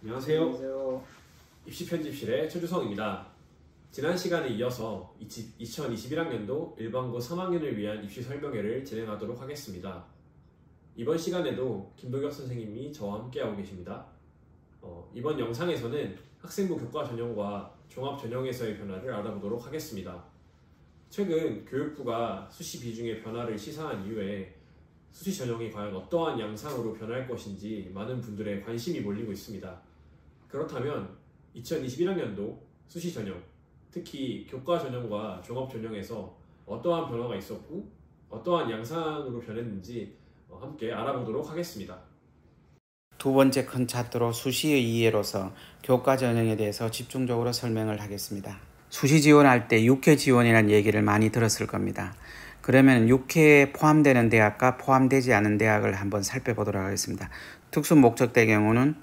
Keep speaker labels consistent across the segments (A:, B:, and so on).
A: 안녕하세요.
B: 안녕하세요.
A: 입시편집실의 최주성입니다. 지난 시간에 이어서 2021학년도 일반고 3학년을 위한 입시 설명회를 진행하도록 하겠습니다. 이번 시간에도 김도겸 선생님이 저와 함께하고 계십니다. 이번 영상에서는 학생부 교과 전형과 종합 전형에서의 변화를 알아보도록 하겠습니다. 최근 교육부가 수시 비중의 변화를 시사한 이후에 수시 전형이 과연 어떠한 양상으로 변할 것인지 많은 분들의 관심이 몰리고 있습니다. 그렇다면 2021학년도 수시 전형, 특히 교과 전형과 종합 전형에서 어떠한 변화가 있었고 어떠한 양상으로 변했는지 함께 알아보도록 하겠습니다.
B: 두 번째 큰 차트로 수시의 이해로서 교과 전형에 대해서 집중적으로 설명을 하겠습니다. 수시 지원할 때 6회 지원이라는 얘기를 많이 들었을 겁니다. 그러면 6회에 포함되는 대학과 포함되지 않은 대학을 한번 살펴보도록 하겠습니다. 특수 목적대 경우는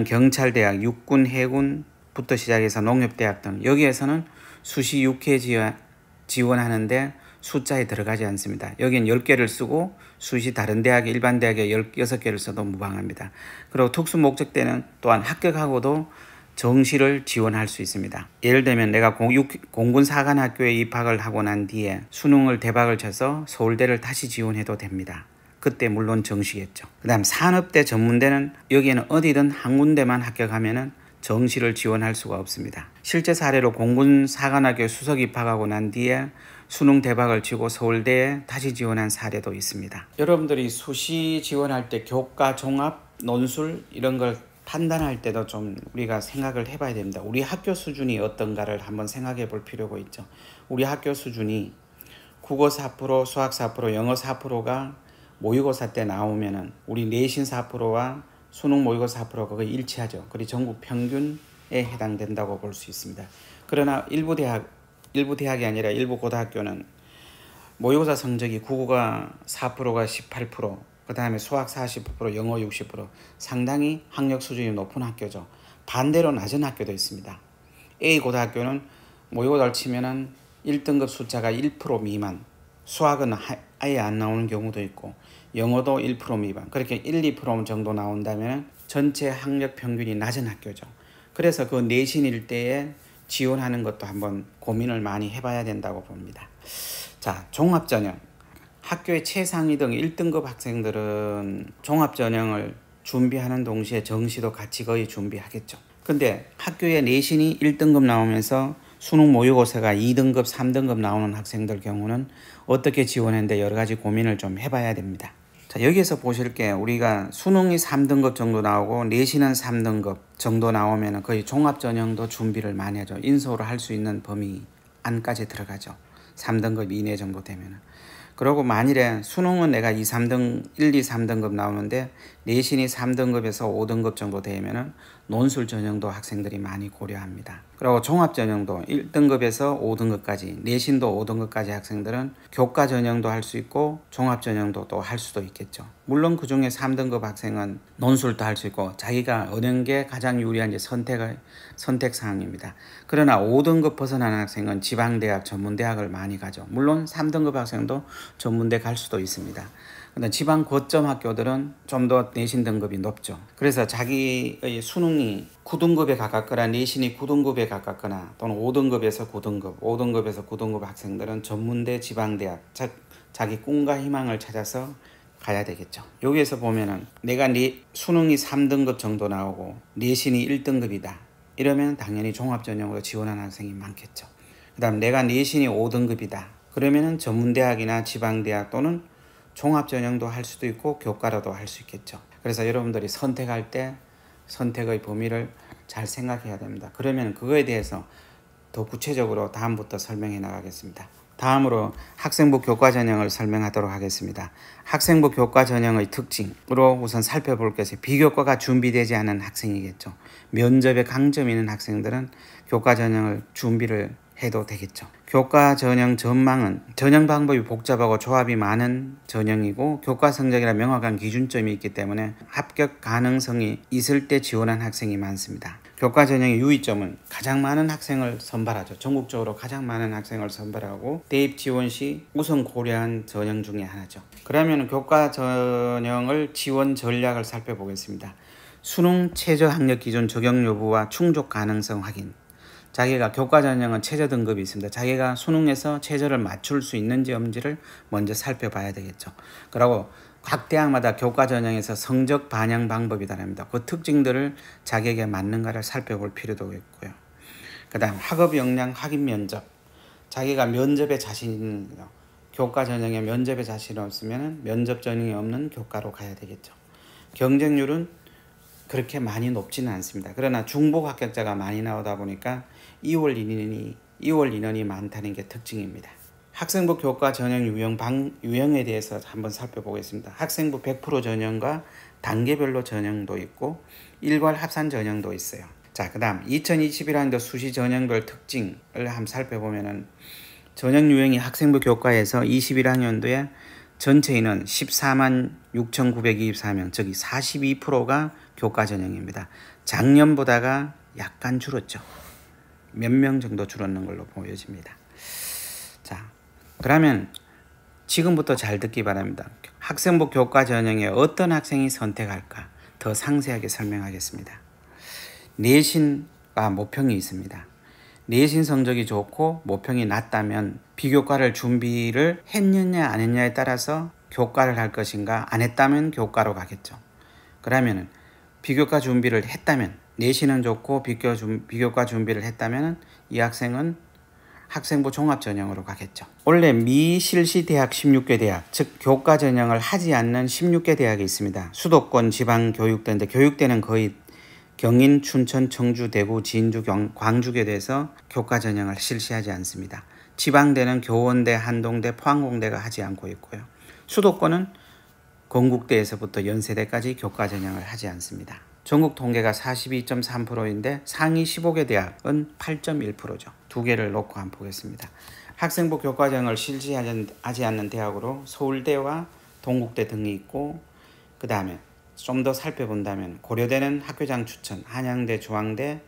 B: 경찰대학, 육군, 해군부터 시작해서 농협대학 등 여기에서는 수시 6회 지원하는데 숫자에 들어가지 않습니다. 여기는 10개를 쓰고 수시 다른 대학에 일반 대학에 16개를 써도 무방합니다. 그리고 특수 목적대는 또한 합격하고도 정시를 지원할 수 있습니다. 예를 들면 내가 공군 사관학교에 입학을 하고 난 뒤에 수능을 대박을 쳐서 서울대를 다시 지원해도 됩니다. 그때 물론 정시겠죠. 그 다음 산업대 전문대는 여기에는 어디든 한 군데만 합격하면 정시를 지원할 수가 없습니다. 실제 사례로 공군 사관학교 수석 입학하고 난 뒤에 수능 대박을 치고 서울대에 다시 지원한 사례도 있습니다. 여러분들이 수시 지원할 때 교과, 종합, 논술 이런 걸 판단할 때도 좀 우리가 생각을 해봐야 됩니다. 우리 학교 수준이 어떤가를 한번 생각해 볼 필요가 있죠. 우리 학교 수준이 국어 4%, 수학 4%, 영어 4%가 모의고사 때 나오면은 우리 내신 4%와 수능 모의고사 4%가 거의 일치하죠. 그리고 전국 평균에 해당된다고 볼 수 있습니다. 그러나 일부 대학이 아니라 일부 고등학교는 모의고사 성적이 국어가 4%가 18%, 그 다음에 수학 40%, 영어 60%, 상당히 학력 수준이 높은 학교죠. 반대로 낮은 학교도 있습니다. A 고등학교는 모의고사를 치면은 1등급 숫자가 1% 미만, 수학은 아예 안 나오는 경우도 있고 영어도 1% 미만, 그렇게 1, 2% 정도 나온다면 전체 학력 평균이 낮은 학교죠. 그래서 그 내신일 때에 지원하는 것도 한번 고민을 많이 해봐야 된다고 봅니다. 자, 종합전형. 학교의 최상위 등 1등급 학생들은 종합전형을 준비하는 동시에 정시도 같이 거의 준비하겠죠. 근데 학교의 내신이 1등급 나오면서 수능 모의고사가 2등급, 3등급 나오는 학생들 경우는 어떻게 지원했는데 여러 가지 고민을 좀 해봐야 됩니다. 자, 여기에서 보실 게 우리가 수능이 3등급 정도 나오고 내신은 3등급 정도 나오면 거의 종합전형도 준비를 많이 하죠. 인서울을 할 수 있는 범위 안까지 들어가죠. 3등급 이내 정도 되면은. 그리고 만일에 수능은 내가 1, 2, 3등급 나오는데 내신이 3등급에서 5등급 정도 되면은 논술 전형도 학생들이 많이 고려합니다. 그리고 종합 전형도 1등급에서 5등급까지, 내신도 5등급까지 학생들은 교과 전형도 할 수 있고 종합 전형도 또 할 수도 있겠죠. 물론 그 중에 3등급 학생은 논술도 할 수 있고 자기가 어느 게 가장 유리한지 선택 사항입니다. 그러나 5등급 벗어나는 학생은 지방대학, 전문대학을 많이 가죠. 물론 3등급 학생도 전문대 갈 수도 있습니다. 근데 지방 고점 학교들은 좀 더 내신 등급이 높죠. 그래서 자기의 수능이 9등급에 가깝거나 내신이 9등급에 가깝거나 또는 5등급에서 9등급, 5등급에서 9등급 학생들은 전문대, 지방대학, 즉 자기 꿈과 희망을 찾아서 가야 되겠죠. 여기에서 보면은 내가 수능이 3등급 정도 나오고 내신이 1등급이다. 이러면 당연히 종합전형으로 지원하는 학생이 많겠죠. 그 다음 내가 내신이 5등급이다. 그러면은 전문대학이나 지방대학 또는 종합전형도 할 수도 있고 교과로도 할 수 있겠죠. 그래서 여러분들이 선택할 때 선택의 범위를 잘 생각해야 됩니다. 그러면 그거에 대해서 더 구체적으로 다음부터 설명해 나가겠습니다. 다음으로 학생부 교과 전형을 설명하도록 하겠습니다. 학생부 교과 전형의 특징으로 우선 살펴볼 것이 비교과가 준비되지 않은 학생이겠죠. 면접에 강점이 있는 학생들은 교과 전형을 준비를 해도 되겠죠. 교과 전형 전망은 전형 방법이 복잡하고 조합이 많은 전형이고 교과 성적이라 명확한 기준점이 있기 때문에 합격 가능성이 있을 때 지원한 학생이 많습니다. 교과 전형의 유의점은 가장 많은 학생을 선발하죠. 전국적으로 가장 많은 학생을 선발하고 대입 지원 시 우선 고려한 전형 중에 하나죠. 그러면 교과 전형을 지원 전략을 살펴보겠습니다. 수능 최저 학력 기준 적용 여부와 충족 가능성 확인. 자기가 교과 전형은 최저 등급이 있습니다. 자기가 수능에서 최저를 맞출 수 있는지 없는지를 먼저 살펴봐야 되겠죠. 그리고 각 대학마다 교과 전형에서 성적 반영 방법이 다릅니다. 그 특징들을 자기에게 맞는가를 살펴볼 필요도 있고요. 그 다음 학업 역량 확인 면접. 자기가 면접에 자신 있는 교과 전형에 면접에 자신 없으면 면접 전형이 없는 교과로 가야 되겠죠. 경쟁률은 그렇게 많이 높지는 않습니다. 그러나 중복 합격자가 많이 나오다 보니까 2월 인원이 많다는 게 특징입니다. 학생부 교과 전형 유형에 대해서 한번 살펴보겠습니다. 학생부 100% 전형과 단계별로 전형도 있고 일괄 합산 전형도 있어요. 자, 그 다음 2021학년도 수시 전형별 특징을 한번 살펴보면은 전형 유형이 학생부 교과에서 21학년도에 전체 인원 14만 6,924명, 즉 42%가 교과 전형입니다. 작년보다가 약간 줄었죠. 몇 명 정도 줄었는 걸로 보여집니다. 자, 그러면 지금부터 잘 듣기 바랍니다. 학생부 교과 전형에 어떤 학생이 선택할까? 더 상세하게 설명하겠습니다. 내신과 모평이 있습니다. 내신 성적이 좋고 모평이 낮다면 비교과를 준비를 했느냐 안 했냐에 따라서 교과를 할 것인가, 안 했다면 교과로 가겠죠. 그러면 비교과 준비를 했다면, 내신은 좋고 비교과 준비를 했다면 이 학생은 학생부 종합전형으로 가겠죠. 원래 미실시 대학 16개 대학, 즉 교과 전형을 하지 않는 16개 대학이 있습니다. 수도권 지방교육대인데 교육대는 거의 경인, 춘천, 청주, 대구, 진주, 광주에 대해서 교과 전형을 실시하지 않습니다. 지방대는 교원대, 한동대, 포항공대가 하지 않고 있고요. 수도권은 건국대에서부터 연세대까지 교과 전형을 하지 않습니다. 전국 통계가 42.3%인데 상위 15개 대학은 8.1%죠. 두 개를 놓고 한번 보겠습니다. 학생부 교과 전형을 실시하지 않는 대학으로 서울대와 동국대 등이 있고, 그 다음에 좀 더 살펴본다면 고려대는 학교장 추천, 한양대, 중앙대,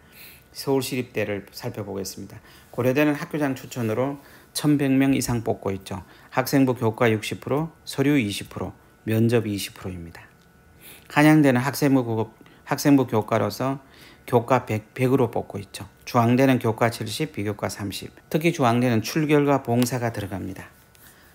B: 서울시립대를 살펴보겠습니다. 고려대는 학교장 추천으로 1,100명 이상 뽑고 있죠. 학생부 교과 60%, 서류 20%, 면접 20%입니다. 한양대는 학생부 교과로서 교과 100으로 뽑고 있죠. 중앙대는 교과 70, 비교과 30. 특히 중앙대는 출결과 봉사가 들어갑니다.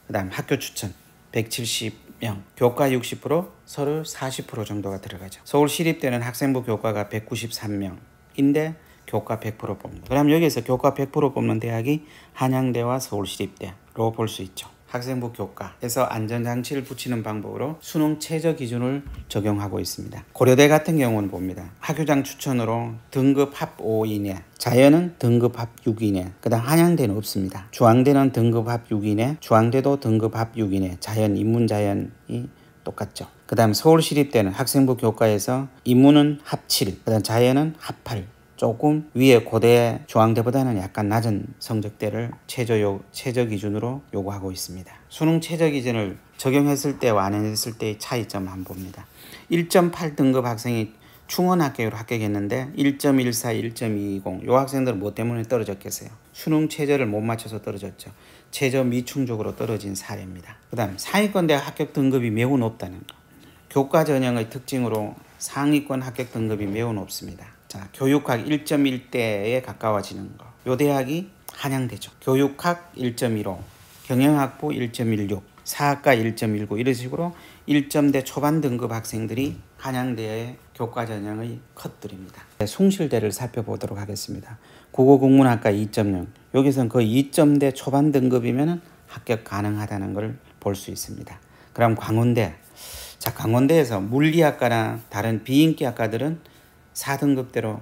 B: 그 다음 학교 추천 170명, 교과 60%, 서류 40% 정도가 들어가죠. 서울시립대는 학생부 교과가 193명인데 교과 100% 뽑는다. 그럼 여기에서 교과 100% 뽑는 대학이 한양대와 서울시립대로 볼 수 있죠. 학생부 교과에서 안전장치를 붙이는 방법으로 수능 최저 기준을 적용하고 있습니다. 고려대 같은 경우는 봅니다. 학교장 추천으로 등급 합 5 이내, 자연은 등급 합 6 이내, 그 다음 한양대는 없습니다. 중앙대는 등급 합 6 이내, 중앙대도 등급 합 6 이내, 자연, 인문자연이 똑같죠. 그 다음 서울시립대는 학생부 교과에서 인문은 합 7, 그 다음 자연은 합 8, 조금 위에 고대 중앙대보다는 약간 낮은 성적대를 최저 기준으로 요구하고 있습니다. 수능 최저 기준을 적용했을 때와 안 했을 때의 차이점 한번 봅니다. 1.8등급 학생이 충원합격으로 합격했는데 1.14, 1.220 이 학생들은 뭐 때문에 떨어졌겠어요? 수능 최저를 못 맞춰서 떨어졌죠. 최저 미충족으로 떨어진 사례입니다. 그 다음 상위권 대학 합격 등급이 매우 높다는 것. 교과 전형의 특징으로 상위권 합격 등급이 매우 높습니다. 자, 교육학 1.1대에 가까워지는 거. 요 대학이 한양대죠. 교육학 1.15, 경영학부 1.16, 사학과 1.19 이런 식으로 1점대 초반 등급 학생들이 한양대의 교과 전형의 컷들입니다. 숭실대를 살펴보도록 하겠습니다. 국어국문학과 2.0, 여기서는 거의 2점대 초반 등급이면 합격 가능하다는 걸 볼 수 있습니다. 그럼 강원대. 자, 강원대에서 물리학과나 다른 비인기 학과들은 4등급대로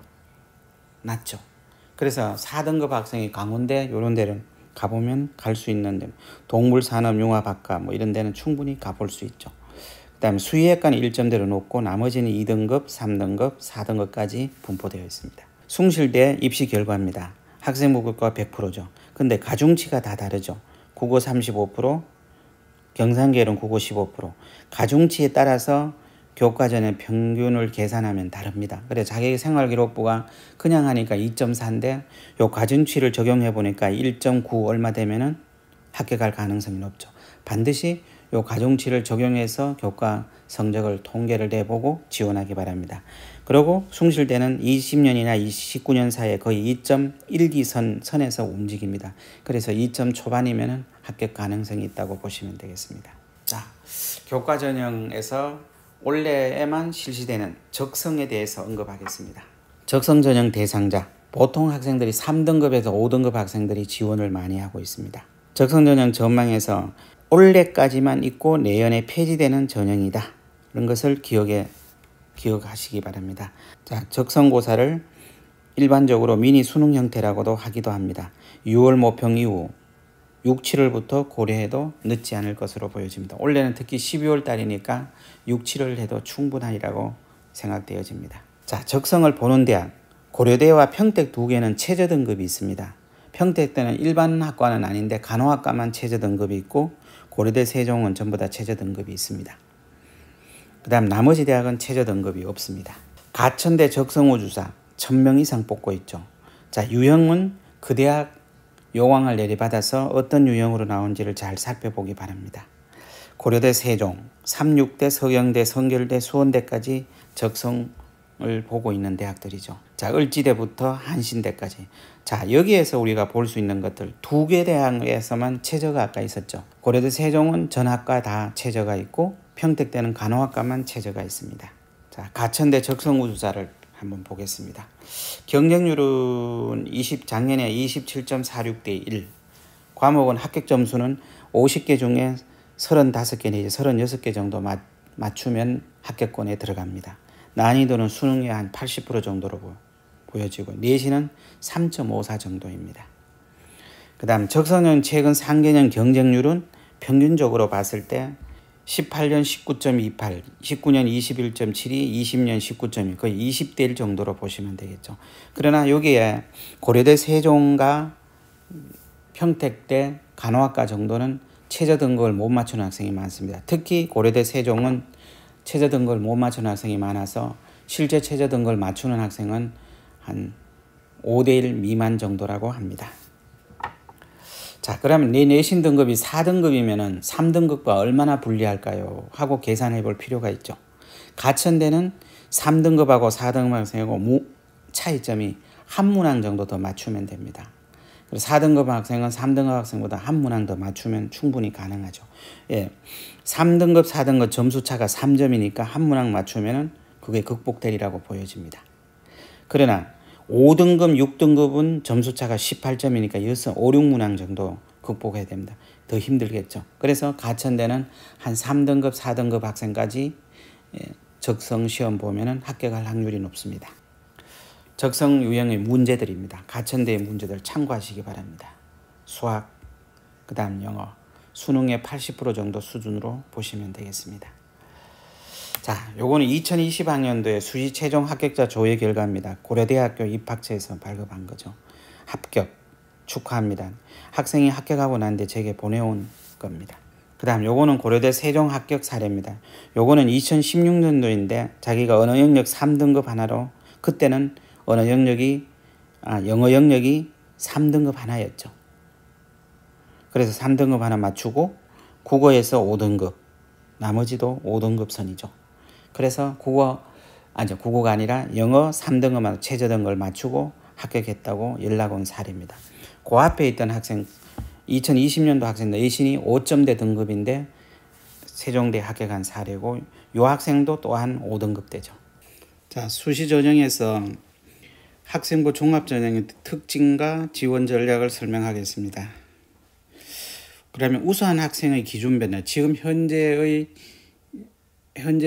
B: 낮죠. 그래서 4등급 학생이 강원대 이런 데를 가보면 갈 수 있는데, 동물산업융합학과 뭐 이런 데는 충분히 가볼 수 있죠. 그 다음에 수의학과는 1점대로 높고 나머지는 2등급, 3등급, 4등급까지 분포되어 있습니다. 숭실대 입시 결과입니다. 학생부 교과 100%죠. 근데 가중치가 다 다르죠. 국어 35%, 경상계열은 국어 15%. 가중치에 따라서 교과 전형 평균을 계산하면 다릅니다. 그래서 자기생활기록부가 그냥 하니까 2.4인데 요 가중치를 적용해 보니까 1.9 얼마 되면은 합격할 가능성이 높죠. 반드시 요 가중치를 적용해서 교과 성적을 통계를 내보고 지원하기 바랍니다. 그리고 숭실대는 20년이나 19년 사이에 거의 2.1기 선에서 움직입니다. 그래서 2점 초반이면 합격 가능성이 있다고 보시면 되겠습니다. 자, 교과전형에서 올해에만 실시되는 적성에 대해서 언급하겠습니다. 적성전형 대상자, 보통 학생들이 3등급에서 5등급 학생들이 지원을 많이 하고 있습니다. 적성전형 전망에서 올해까지만 있고 내년에 폐지되는 전형이다. 이런 것을 기억하시기 바랍니다. 자, 적성고사를 일반적으로 미니 수능 형태라고도 하기도 합니다. 6월 모평 이후 6, 7월부터 고려해도 늦지 않을 것으로 보여집니다. 올해는 특히 12월 달이니까 6, 7월 해도 충분하리라고 생각되어집니다. 자, 적성을 보는 대학, 고려대와 평택 두 개는 최저 등급이 있습니다. 평택 때는 일반 학과는 아닌데 간호학과만 최저 등급이 있고 고려대 세종은 전부 다 최저 등급이 있습니다. 그 다음 나머지 대학은 최저 등급이 없습니다. 가천대 적성우주사 1000명 이상 뽑고 있죠. 자, 유형은 그 대학 요강을 내리받아서 어떤 유형으로 나온지를 잘 살펴보기 바랍니다. 고려대 세종, 삼육대, 서경대, 성결대, 수원대까지 적성을 보고 있는 대학들이죠. 자, 을지대부터 한신대까지. 자, 여기에서 우리가 볼 수 있는 것들 두 개 대학에서만 최저가 아까 있었죠. 고려대 세종은 전 학과 다 최저가 있고 평택대는 간호학과만 최저가 있습니다. 자, 가천대 적성우주사를 한번 보겠습니다. 경쟁률은 작년에 27.46대 1. 과목은 합격 점수는 50개 중에 35개 내지 36개 정도 맞추면 합격권에 들어갑니다. 난이도는 수능의 한 80% 정도로 보여지고 내신은 3.54 정도입니다. 그 다음 적성형 최근 3개년 경쟁률은 평균적으로 봤을 때 18년 19.28, 19년 21.72, 20년 19.2 거의 20대 1 정도로 보시면 되겠죠. 그러나 여기에 고려대 세종과 평택대 간호학과 정도는 최저 등급을 못 맞추는 학생이 많습니다. 특히 고려대 세종은 최저 등급을 못 맞추는 학생이 많아서 실제 최저 등급을 맞추는 학생은 한 5대 1 미만 정도라고 합니다. 자, 그러면 내 내신 등급이 4등급이면 3등급과 얼마나 불리할까요? 하고 계산해 볼 필요가 있죠. 가천대는 3등급하고 4등급 학생하고 차이점이 한 문항 정도 더 맞추면 됩니다. 4등급 학생은 3등급 학생보다 한 문항 더 맞추면 충분히 가능하죠. 예, 3등급, 4등급 점수차가 3점이니까 한 문항 맞추면 그게 극복되리라고 보여집니다. 그러나 5등급, 6등급은 점수차가 18점이니까 여기서 5, 6문항 정도 극복해야 됩니다. 더 힘들겠죠. 그래서 가천대는 한 3등급, 4등급 학생까지 적성 시험 보면 합격할 확률이 높습니다. 적성 유형의 문제들입니다. 가천대의 문제들 참고하시기 바랍니다. 수학, 그 다음 영어, 수능의 80% 정도 수준으로 보시면 되겠습니다. 자, 요거는 2020학년도에 수시 최종 합격자 조회 결과입니다. 고려대학교 입학처에서 발급한 거죠. 합격 축하합니다. 학생이 합격하고 난 뒤에 제게 보내온 겁니다. 그 다음 요거는 고려대 세종 합격 사례입니다. 요거는 2016년도인데 자기가 언어 영역 3등급 하나로 그때는 영어 영역이 3등급 하나였죠. 그래서 3등급 하나 맞추고 국어에서 5등급, 나머지도 5등급 선이죠. 그래서 국어가 아니라 영어 3등급만 최저 등급을 맞추고 합격했다고 연락 온 사례입니다. 그 앞에 있던 학생 2020년도 학생 내신이 5점대 등급인데 세종대 합격한 사례고 이 학생도 또한 5등급대죠. 자, 수시 전형에서 학생부 종합전형의 특징과 지원 전략을 설명하겠습니다. 그러면 우수한 학생의 기준 변화. 지금 현재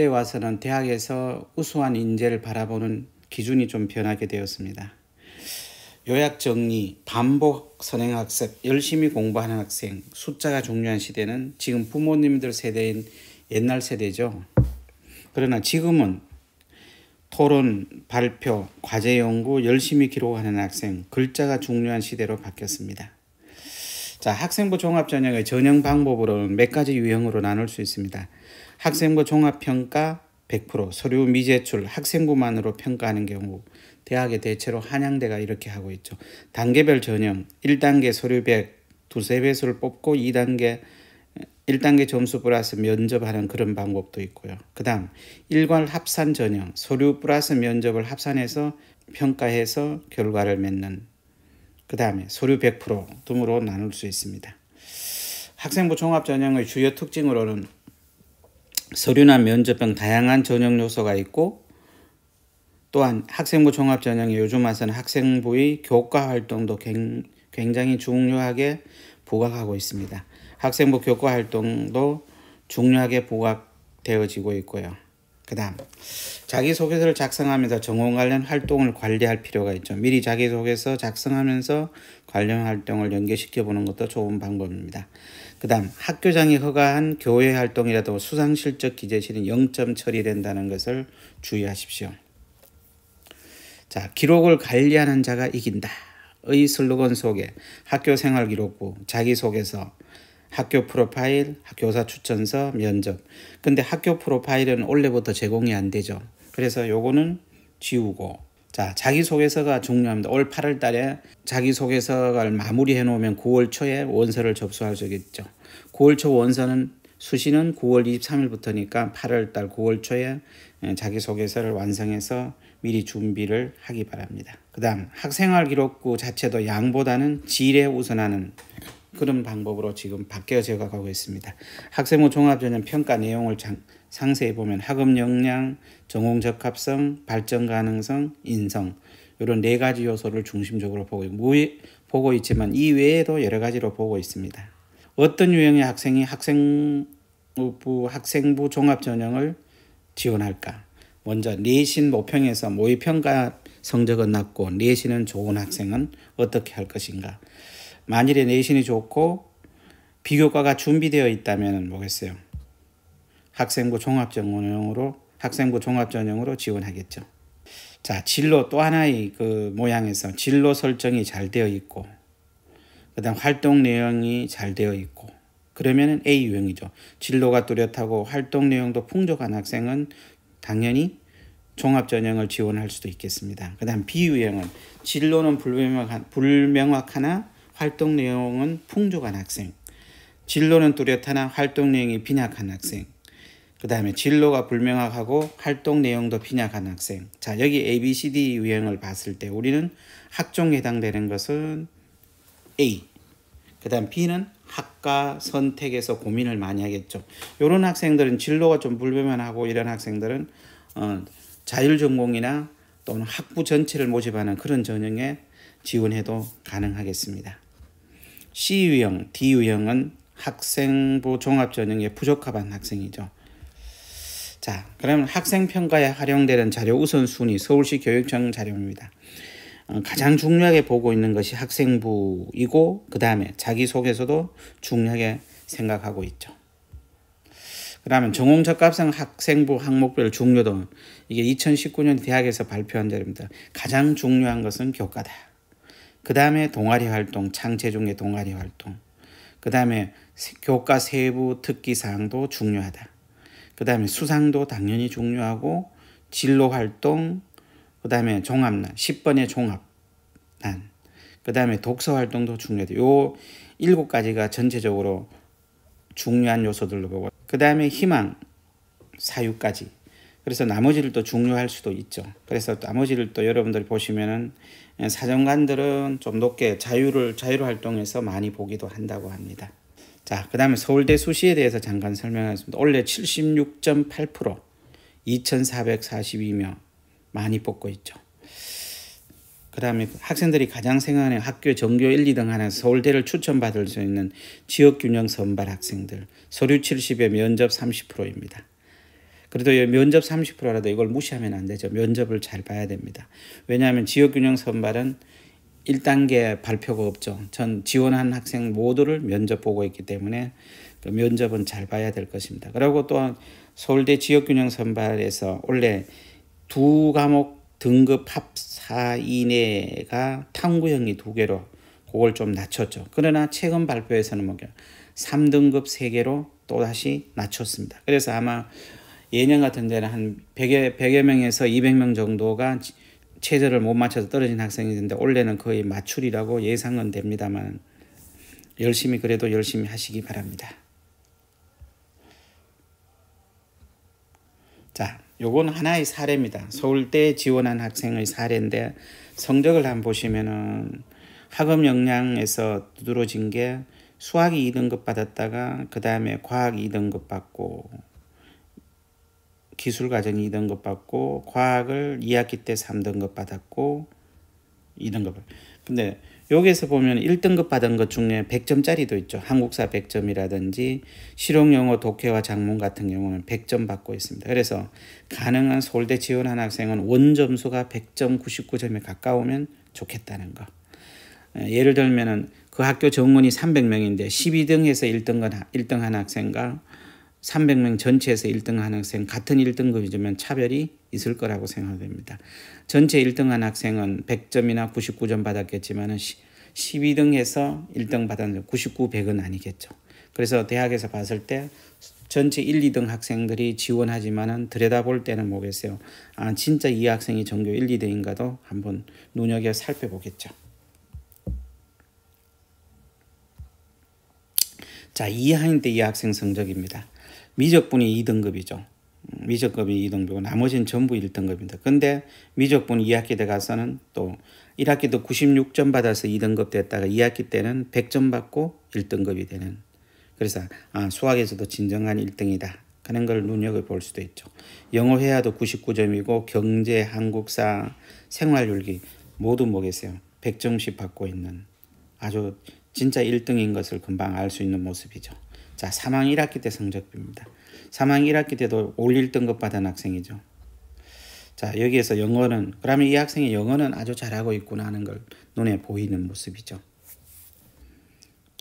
B: 와서는 대학에서 우수한 인재를 바라보는 기준이 좀 변하게 되었습니다. 요약 정리, 반복 선행학습, 열심히 공부하는 학생, 숫자가 중요한 시대는 지금 부모님들 세대인 옛날 세대죠. 그러나 지금은 토론, 발표, 과제 연구, 열심히 기록하는 학생, 글자가 중요한 시대로 바뀌었습니다. 자, 학생부 종합전형의 전형 방법으로는 몇 가지 유형으로 나눌 수 있습니다. 학생부 종합평가 100%, 서류 미제출, 학생부만으로 평가하는 경우 대학의 대체로 한양대가 이렇게 하고 있죠. 단계별 전형, 1단계 서류 100, 두세 배수를 뽑고 2단계 1단계 점수 플러스 면접하는 그런 방법도 있고요. 그 다음 일괄 합산 전형, 서류 플러스 면접을 합산해서 평가해서 결과를 맺는, 그 다음에 서류 100% 등으로 나눌 수 있습니다. 학생부 종합전형의 주요 특징으로는 서류나 면접 등 다양한 전형 요소가 있고, 또한 학생부 종합전형이 요즘 와서는 학생부의 교과 활동도 굉장히 중요하게 부각하고 있습니다. 학생부 교과 활동도 중요하게 부각되어지고 있고요. 그 다음 자기소개서를 작성하면서 전공 관련 활동을 관리할 필요가 있죠. 미리 자기소개서 작성하면서 관련 활동을 연계시켜 보는 것도 좋은 방법입니다. 그 다음 학교장이 허가한 교회 활동이라도 수상실적 기재실은 0점 처리된다는 것을 주의하십시오. 자, 기록을 관리하는 자가 이긴다 의 슬로건 속에 학교생활기록부, 자기소개서, 학교 프로파일, 교사 추천서, 면접. 근데 학교 프로파일은 올해부터 제공이 안 되죠. 그래서 요거는 지우고, 자, 자기소개서가 중요합니다. 올 8월 달에 자기소개서를 마무리해 놓으면 9월 초에 원서를 접수할 수 있겠죠. 9월 초 원서는 수시는 9월 23일부터니까 8월 달 9월 초에 자기소개서를 완성해서 미리 준비를 하기 바랍니다. 그 다음 학생활 기록부 자체도 양보다는 질에 우선하는 그런 방법으로 지금 바뀌어져 가고 있습니다. 학생부 종합전형 평가 내용을 상세히 보면 학업 역량, 전공 적합성, 발전 가능성, 인성 이런 4가지 요소를 중심적으로 보고 있지만 이 외에도 여러 가지로 보고 있습니다. 어떤 유형의 학생이 학생부 종합전형을 지원할까? 먼저 내신 모평에서 모의평가 성적은 낮고 내신은 좋은 학생은 어떻게 할 것인가? 만일에 내신이 좋고 비교과가 준비되어 있다면 뭐겠어요? 학생부 종합전형으로 지원하겠죠. 자, 진로 또 하나의 그 모양에서 진로 설정이 잘 되어 있고, 그다음 활동 내용이 잘 되어 있고, 그러면은 A 유형이죠. 진로가 뚜렷하고 활동 내용도 풍족한 학생은 당연히 종합전형을 지원할 수도 있겠습니다. 그 다음 B 유형은 진로는 불명확하나 활동 내용은 풍족한 학생, 진로는 뚜렷하나 활동 내용이 빈약한 학생, 그 다음에 진로가 불명확하고 활동 내용도 빈약한 학생. 자, 여기 A, B, C, D 유형을 봤을 때 우리는 학종에 해당되는 것은 A, 그 다음 B는 학과 선택에서 고민을 많이 하겠죠. 이런 학생들은 진로가 좀 불분명하고 이런 학생들은 자율전공이나 또는 학부 전체를 모집하는 그런 전형에 지원해도 가능하겠습니다. C 유형, D 유형은 학생부 종합전형에 부적합한 학생이죠. 자, 그러면 학생평가에 활용되는 자료 우선순위 서울시 교육청 자료입니다. 가장 중요하게 보고 있는 것이 학생부이고 그 다음에 자기소개서도 중요하게 생각하고 있죠. 그 다음에 전공적합성 학생부 항목별 중요도, 이게 2019년 대학에서 발표한 자료입니다. 가장 중요한 것은 교과다. 그 다음에 동아리 활동, 창체중의 동아리 활동, 그 다음에 교과 세부 특기사항도 중요하다. 그 다음에 수상도 당연히 중요하고 진로활동, 그 다음에 종합난, 10번의 종합난, 그 다음에 독서활동도 중요하다. 요 7가지가 전체적으로 중요한 요소들로 보고, 그 다음에 희망, 사유까지. 그래서 나머지를 또 중요할 수도 있죠. 그래서 나머지를 또 여러분들 보시면은 사정관들은 좀 높게 자율 활동에서 많이 보기도 한다고 합니다. 자, 그 다음에 서울대 수시에 대해서 잠깐 설명하겠습니다. 올해 76.8%, 2,442명 많이 뽑고 있죠. 그 다음에 학생들이 가장 생각하는 학교 전교 1, 2등 하는 서울대를 추천받을 수 있는 지역균형 선발 학생들, 서류 70에 면접 30%입니다. 그래도 면접 30%라도 이걸 무시하면 안 되죠. 면접을 잘 봐야 됩니다. 왜냐하면 지역균형 선발은 1단계 발표가 없죠. 전 지원한 학생 모두를 면접 보고 있기 때문에 그 면접은 잘 봐야 될 것입니다. 그리고 또 서울대 지역균형 선발에서 원래 2과목 등급 합사 이내가 탐구형이 2개로 그걸 좀 낮췄죠. 그러나 최근 발표에서는 3등급 3개로 또다시 낮췄습니다. 그래서 아마 예년 같은 데는 한 100여 명에서 200명 정도가 최저를 못 맞춰서 떨어진 학생이 있는데 올해는 거의 맞출이라고 예상은 됩니다만 그래도 열심히 하시기 바랍니다. 자, 요건 하나의 사례입니다. 서울대 지원한 학생의 사례인데 성적을 한번 보시면은 학업 역량에서 두드러진 게 수학이 2등급 받았다가 그 다음에 과학 2등급 받고 기술과정 2등급 받고 과학을 2학기 때 3등급 받았고 2등급. 근데 여기에서 보면 1등급 받은 것 중에 100점짜리도 있죠. 한국사 100점이라든지 실용영어 독해와 작문 같은 경우는 100점 받고 있습니다. 그래서 가능한 서울대 지원한 학생은 원점수가 100점 99점에 가까우면 좋겠다는 거. 예를 들면은 그 학교 정원이 300명인데 12등에서 1등 한 학생과 300명 전체에서 1등 한 학생 같은 1등급이면 차별이 있을 거라고 생각됩니다. 전체 1등 한 학생은 100점이나 99점 받았겠지만 12등에서 1등 받았는데 99, 100은 아니겠죠. 그래서 대학에서 봤을 때 전체 1, 2등 학생들이 지원하지만은 들여다볼 때는 뭐겠어요. 아, 진짜 이 학생이 전교 1, 2등인가도 한번 눈여겨 살펴보겠죠. 자, 2학년 때 이 학생 성적입니다. 미적분이 2등급이죠. 미적분이 2등급이고 나머지는 전부 1등급입니다. 근데 미적분 2학기 때 가서는 또 1학기도 96점 받아서 2등급 됐다가 2학기 때는 100점 받고 1등급이 되는. 그래서 수학에서도 진정한 1등이다. 그런 걸 눈여겨볼 수도 있죠. 영어 회화도 99점이고 경제, 한국사, 생활윤리 모두 뭐겠어요. 100점씩 받고 있는 아주 진짜 1등인 것을 금방 알 수 있는 모습이죠. 자, 3학년 1학기 때 성적표입니다. 3학년 1학기 때도 올 1등급 받은 학생이죠. 자, 여기에서 영어는 그러면 이 학생이 영어는 아주 잘하고 있구나 하는 걸 눈에 보이는 모습이죠.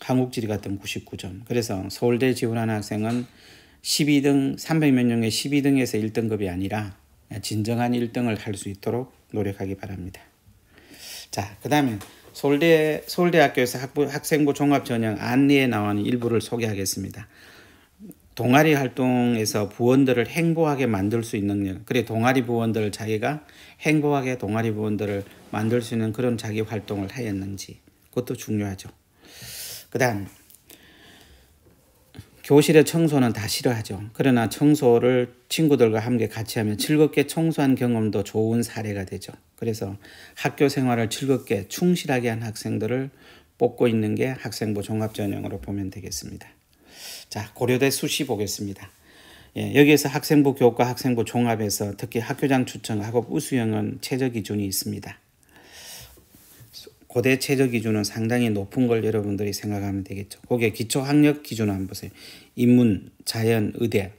B: 한국지리 같은 99점. 그래서 서울대 지원하는 학생은 12등 300몇 명의 12등에서 1등급이 아니라 진정한 1등을 할 수 있도록 노력하기 바랍니다. 자, 그 다음에 서울대학교에서 학생부 종합전형 안내에 나오는 일부를 소개하겠습니다. 동아리 활동에서 부원들을 행복하게 만들 수 있는 능력. 그래, 동아리 부원들을 자기가 행복하게 동아리 부원들을 만들 수 있는 그런 자기 활동을 하였는지 그것도 중요하죠. 그 다음 교실의 청소는 다 싫어하죠. 그러나 청소를 친구들과 함께 같이 하면 즐겁게 청소한 경험도 좋은 사례가 되죠. 그래서 학교 생활을 즐겁게 충실하게 한 학생들을 뽑고 있는 게 학생부 종합전형으로 보면 되겠습니다. 자, 고려대 수시 보겠습니다. 여기에서 학생부 교과 학생부 종합에서 특히 학교장 추천 학업 우수형은 최저 기준이 있습니다. 고대 최저 기준은 상당히 높은 걸 여러분들이 생각하면 되겠죠. 거기에 기초 학력 기준 한번 보세요. 인문, 자연, 의대.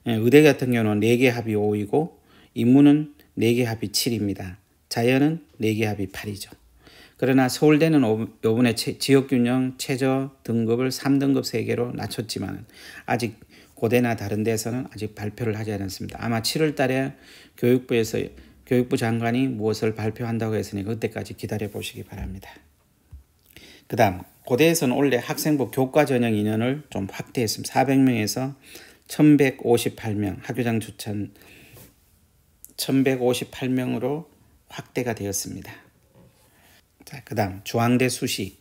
B: 의대 같은 경우는 4개 합이 5이고 인문은 4개 합이 7입니다. 자연은 4개 합이 8이죠. 그러나 서울대는 이번에 지역균형 최저 등급을 3등급 3개로 낮췄지만 아직 고대나 다른 데서는 아직 발표를 하지 않았습니다. 아마 7월 달에 교육부 장관이 무엇을 발표한다고 했으니 그때까지 기다려 보시기 바랍니다. 그 다음 고대에서는 원래 학생부 교과 전형 인원을 좀 확대했습니다. 400명에서 1158명 학교장 추천 1158명으로 확대가 되었습니다. 자, 그 다음 중앙대 수시.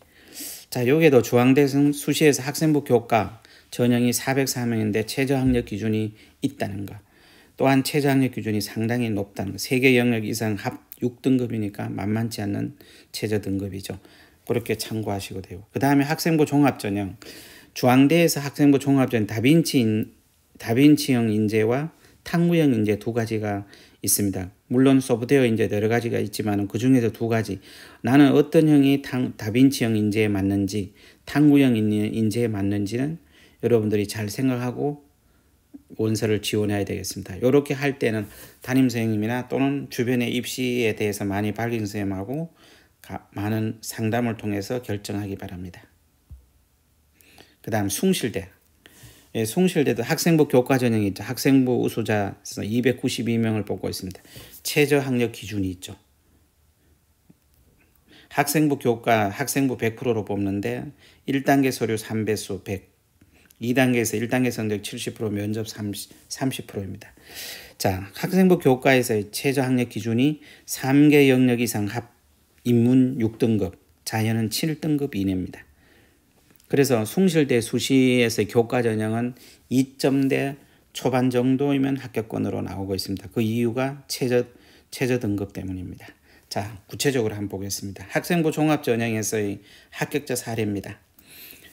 B: 자, 여기에도 중앙대 수시에서 학생부 교과 전형이 404명인데 최저 학력 기준이 있다는 거. 또한 최저 학력 기준이 상당히 높다는 거. 3개 영역 이상 합 6등급이니까 만만치 않는 최저 등급이죠. 그렇게 참고하시고 되고. 그 다음에 학생부 종합전형. 중앙대에서 학생부 종합전형 다빈치형 인재와 탐구형 인재 두 가지가 있습니다. 물론 소프트웨어 인재 여러 가지가 있지만 그 중에서 두 가지. 나는 어떤 형이 다빈치형 인재에 맞는지 탐구형 인재에 맞는지는 여러분들이 잘 생각하고 원서를 지원해야 되겠습니다. 이렇게 할 때는 담임 선생님이나 또는 주변의 입시에 대해서 많이 밝힌 선생님하고 많은 상담을 통해서 결정하기 바랍니다. 그 다음 숭실대. 숭실대도 학생부 교과 전형이 있죠. 학생부 우수자 292명을 뽑고 있습니다. 최저 학력 기준이 있죠. 학생부 교과 학생부 100%로 뽑는데 1단계 서류 3배수 100, 2단계에서 1단계 성적 70%, 면접 30%입니다. 자, 학생부 교과에서의 최저 학력 기준이 3개 영역 이상 합 인문 6등급, 자연은 7등급 이내입니다. 그래서 숭실대 수시에서의 교과 전형은 2점대 초반 정도이면 합격권으로 나오고 있습니다. 그 이유가 최저 등급 때문입니다. 자, 구체적으로 한번 보겠습니다. 학생부 종합전형에서의 합격자 사례입니다.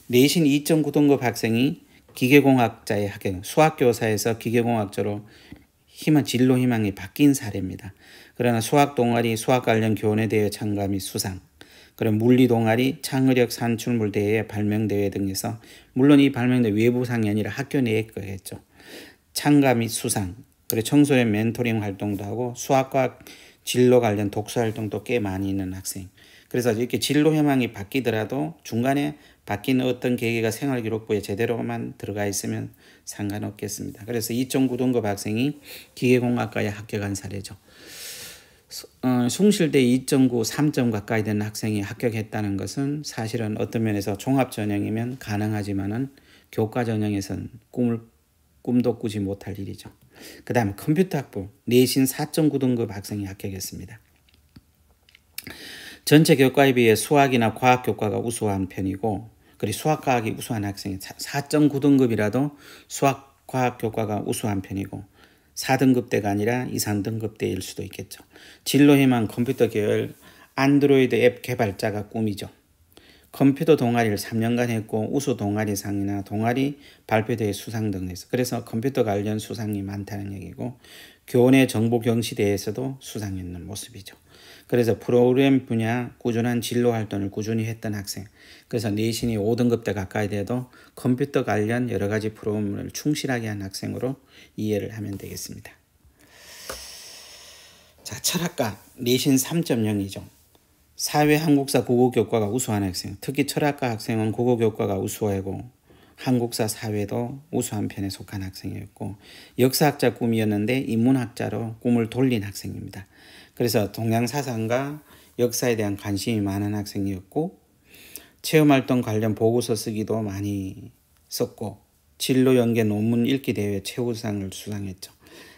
B: 내신 2.9등급 학생이 기계공학자의 합격, 수학교사에서 기계공학자로 진로 희망이 바뀐 사례입니다. 그러나 수학 동아리 수학 관련 교내 대회 참가 및 수상, 그리고 물리 동아리 창의력 산출물 대회 발명 대회 등에서, 물론 이 발명대 외부상이 아니라 학교 내에 거겠죠. 참가 및 수상, 그리고 청소년 멘토링 활동도 하고 수학과학 진로 관련 독서 활동도 꽤 많이 있는 학생. 그래서 이렇게 진로 희망이 바뀌더라도 중간에 바뀌는 어떤 계기가 생활기록부에 제대로만 들어가 있으면 상관없겠습니다. 그래서 2.9등급 학생이 기계공학과에 합격한 사례죠. 숭실대 2.9, 3점 가까이 되는 학생이 합격했다는 것은 사실은 어떤 면에서 종합전형이면 가능하지만은 교과전형에서는 꿈도 꾸지 못할 일이죠. 그 다음에 컴퓨터학부 내신 4.9등급 학생이 합격했습니다. 전체 교과에 비해 수학이나 과학 교과가 우수한 편이고, 그리고 수학과학이 우수한 학생이 4.9등급이라도 수학, 과학 교과가 우수한 편이고 4등급대가 아니라 2, 3등급대일 수도 있겠죠. 진로희망 컴퓨터 계열 안드로이드 앱 개발자가 꿈이죠. 컴퓨터 동아리를 3년간 했고 우수 동아리상이나 동아리 발표대회 수상 등에서, 그래서 컴퓨터 관련 수상이 많다는 얘기고, 교내 정보 경시대회에서도 수상했는 모습이죠. 그래서 프로그램 분야 꾸준한 진로 활동을 꾸준히 했던 학생, 그래서 내신이 5등급대 가까이 돼도 컴퓨터 관련 여러 가지 프로그램을 충실하게 한 학생으로 이해를 하면 되겠습니다. 자, 철학과 내신 3.0이죠. 사회, 한국사, 국어교과가 우수한 학생, 특히 철학과 학생은 국어교과가 우수하고 한국사, 사회도 우수한 편에 속한 학생이었고, 역사학자 꿈이었는데 인문학자로 꿈을 돌린 학생입니다. 그래서 동양사상과 역사에 대한 관심이 많은 학생이었고, 체험활동 관련 보고서 쓰기도 많이 썼고, 진로연계 논문 읽기 대회 최우상을 수상했죠.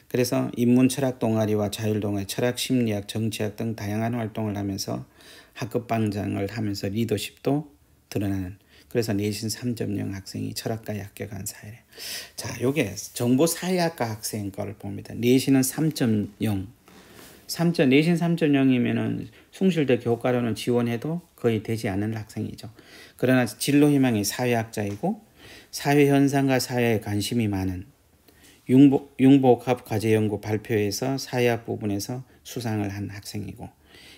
B: 그래서 인문철학 동아리와 자율동아리, 철학, 심리학, 정치학 등 다양한 활동을 하면서 학급방장을 하면서 리더십도 드러나는, 그래서 내신 3.0 학생이 철학과에 합격한 사례. 자, 요게 정보사회학과 학생 거를 봅니다. 내신은 3.0. 내신 3.0이면은 숭실대 교과로는 지원해도 거의 되지 않는 학생이죠. 그러나 진로 희망이 사회학자이고 사회현상과 사회에 관심이 많은 융복합 과제연구 발표에서 사회학 부분에서 수상을 한 학생이고,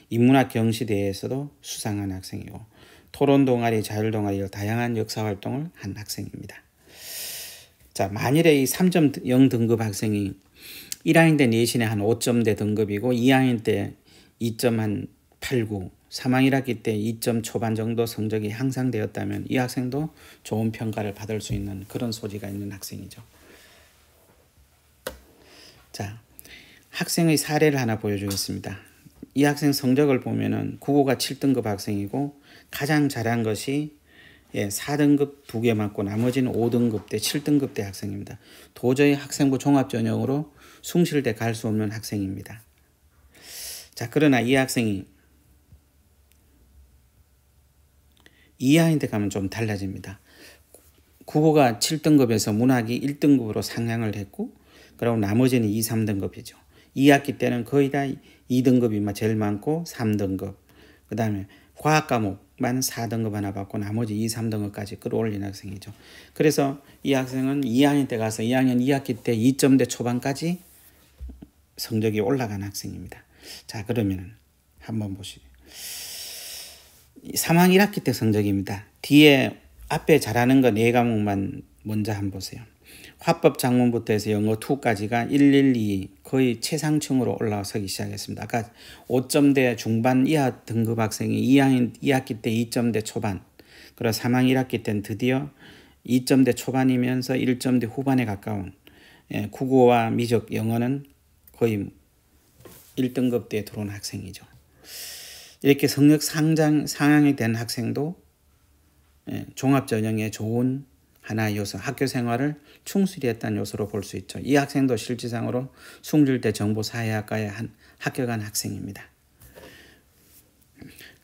B: 인문학 경시대회에서도 수상한 학생이고, 토론 동아리, 자율 동아리 다양한 역사 활동을 한 학생입니다. 자, 만일에 이 3.0 등급 학생이 1학년 때 내신에 한 5점대 등급이고 2학년 때 2.89, 3학년 1학기 때 2점 초반 정도 성적이 향상되었다면 이 학생도 좋은 평가를 받을 수 있는 그런 소지가 있는 학생이죠. 자, 학생의 사례를 하나 보여주겠습니다. 이 학생 성적을 보면은 국어가 7등급 학생이고 가장 잘한 것이 4등급 2개 맞고 나머지는 5등급대, 7등급대 학생입니다. 도저히 학생부 종합전형으로 숭실대 갈 수 없는 학생입니다. 자, 그러나 이 학생이 2학년 때 가면 좀 달라집니다. 국어가 7등급에서 문학이 1등급으로 상향을 했고, 그리고 나머지는 2, 3등급이죠. 2학기 때는 거의 다 2등급이 제일 많고 3등급, 그 다음에 과학 과목만 4등급 하나 받고 나머지 2, 3등급까지 끌어올린 학생이죠. 그래서 이 학생은 2학년 때 가서 2학년 2학기 때 2점대 초반까지 성적이 올라간 학생입니다. 자, 그러면 한번 보시죠. 3학년 1학기 때 성적입니다. 뒤에 앞에 잘하는 거 4과목만 먼저 한번 보세요. 화법 작문부터 해서 영어 2까지가 112 거의 최상층으로 올라서기 시작했습니다. 아까 5점대 중반 이하 등급 학생이 2학년 2학기 때 2점대 초반, 그리고 3학년 1학기 때는 드디어 2점대 초반이면서 1점대 후반에 가까운, 국어와 미적, 영어는 거의 1등급대에 들어온 학생이죠. 이렇게 성적 상향이 된 학생도 종합전형의 좋은 하나의 요소, 학교 생활을 충실히 했다는 요소로 볼 수 있죠. 이 학생도 실질상으로 숭실대 정보사회학과에 합격한 학생입니다.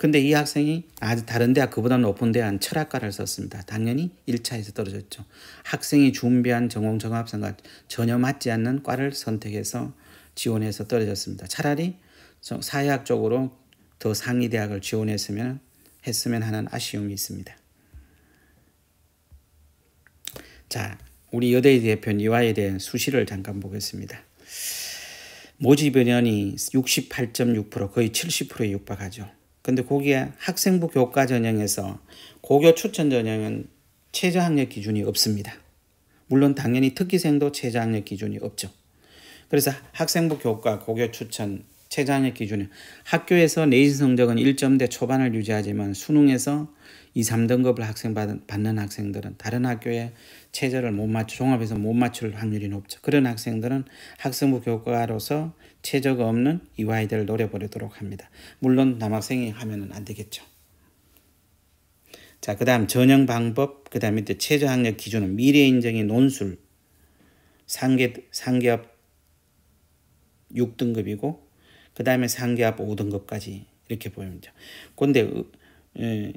B: 근데 이 학생이 아주 다른 대학 그보다 높은 대학 철학과를 썼습니다. 당연히 1차에서 떨어졌죠. 학생이 준비한 전공정합성과 전혀 맞지 않는 과를 선택해서 지원해서 떨어졌습니다. 차라리 사회학 쪽으로 더 상위 대학을 지원했으면 하는 아쉬움이 있습니다. 자, 우리 여대 대표는 이화에 대한 수시를 잠깐 보겠습니다. 모집 인원이 68.6% 거의 70%에 육박하죠. 근데 거기에 학생부 교과 전형에서 고교 추천 전형은 최저학력 기준이 없습니다. 물론 당연히 특기생도 최저학력 기준이 없죠. 그래서 학생부 교과 고교 추천 최저학력 기준은 학교에서 내신 성적은 1점대 초반을 유지하지만 수능에서 2, 3등급을 학생 받는 학생들은 다른 학교에 최저를 못 맞춰 종합해서 못 맞출 확률이 높죠. 그런 학생들은 학생부 교과로서 최저가 없는 이화여대를 노려보도록 합니다. 물론 남학생이 하면은 안 되겠죠. 자, 그다음 전형 방법, 그다음 밑에 최저 학력 기준은 미래 인정의 논술 상계합 6등급이고 그다음에 상계합 5등급까지 이렇게 보입니다. 그런데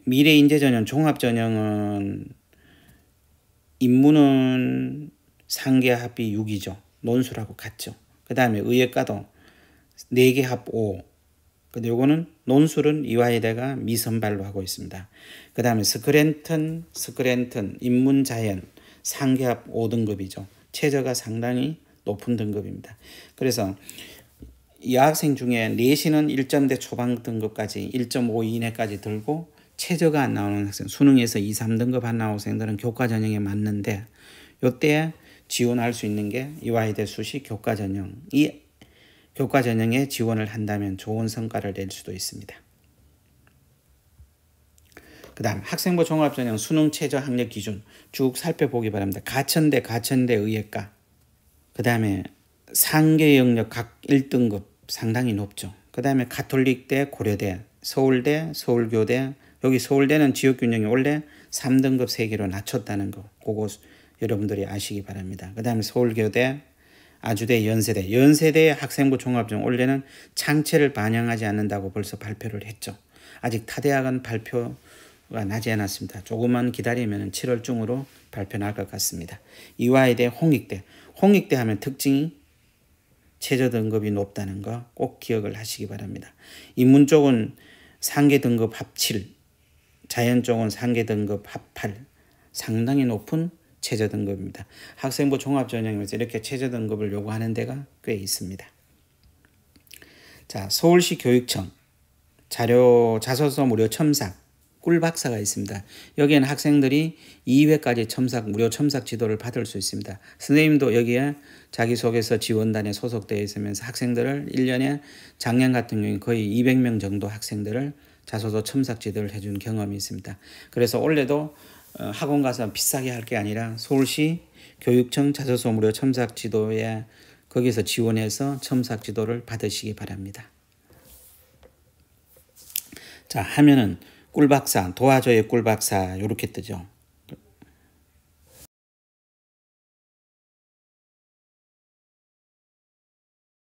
B: 미래 인재 전형, 종합 전형은 인문은 상계합이 6이죠. 논술하고 같죠. 그다음에 의예과도 4개 합 5. 근데 요거는 논술은 이화여대가 미선발로 하고 있습니다. 그다음에 스크랜턴 인문자연 상계합 5등급이죠. 최저가 상당히 높은 등급입니다. 그래서 이 학생 중에 내신은 1점대 초반 등급까지 1.5 이내까지 들고 최저가 안 나오는 학생, 수능에서 2, 3등급 안 나오는 학생들은 교과 전형에 맞는데 이때 지원할 수 있는 게 이화여대 수시 교과 전형. 이 교과 전형에 지원을 한다면 좋은 성과를 낼 수도 있습니다. 그 다음 학생부 종합전형 수능 최저 학력 기준 쭉 살펴보기 바랍니다. 가천대 의예과, 그 다음에 상계 영역 각 1등급 상당히 높죠. 그 다음에 가톨릭대, 고려대, 서울대, 서울교대. 여기 서울대는 지역균형이 원래 3등급 3개로 낮췄다는 거, 그거 여러분들이 아시기 바랍니다. 그 다음에 서울교대, 아주대, 연세대 학생부 종합전형 원래는 창체를 반영하지 않는다고 벌써 발표를 했죠. 아직 타 대학은 발표가 나지 않았습니다. 조금만 기다리면 7월 중으로 발표 날 것 같습니다. 이화여대, 홍익대 하면 특징이 최저 등급이 높다는 거 꼭 기억을 하시기 바랍니다. 인문 쪽은 상계 등급 합 7, 자연 쪽은 상계 등급 합 8, 상당히 높은 최저 등급입니다. 학생부 종합전형에서 이렇게 최저 등급을 요구하는 데가 꽤 있습니다. 자, 서울시 교육청 자소서 무료 첨삭 꿀박사가 있습니다. 여기에는 학생들이 2회까지 무료 첨삭 지도를 받을 수 있습니다. 선생님도 여기에 자기소개서 지원단에 소속되어 있으면서 학생들을 1년에 작년 같은 경우에 거의 200명 정도 학생들을 자소서 첨삭 지도를 해준 경험이 있습니다. 그래서 올해도 학원 가서 비싸게 할 게 아니라 서울시 교육청 자소서 무료 첨삭 지도에 거기서 지원해서 첨삭 지도를 받으시기 바랍니다. 자, 하면은 꿀박사, 도와줘의 꿀박사 이렇게 뜨죠.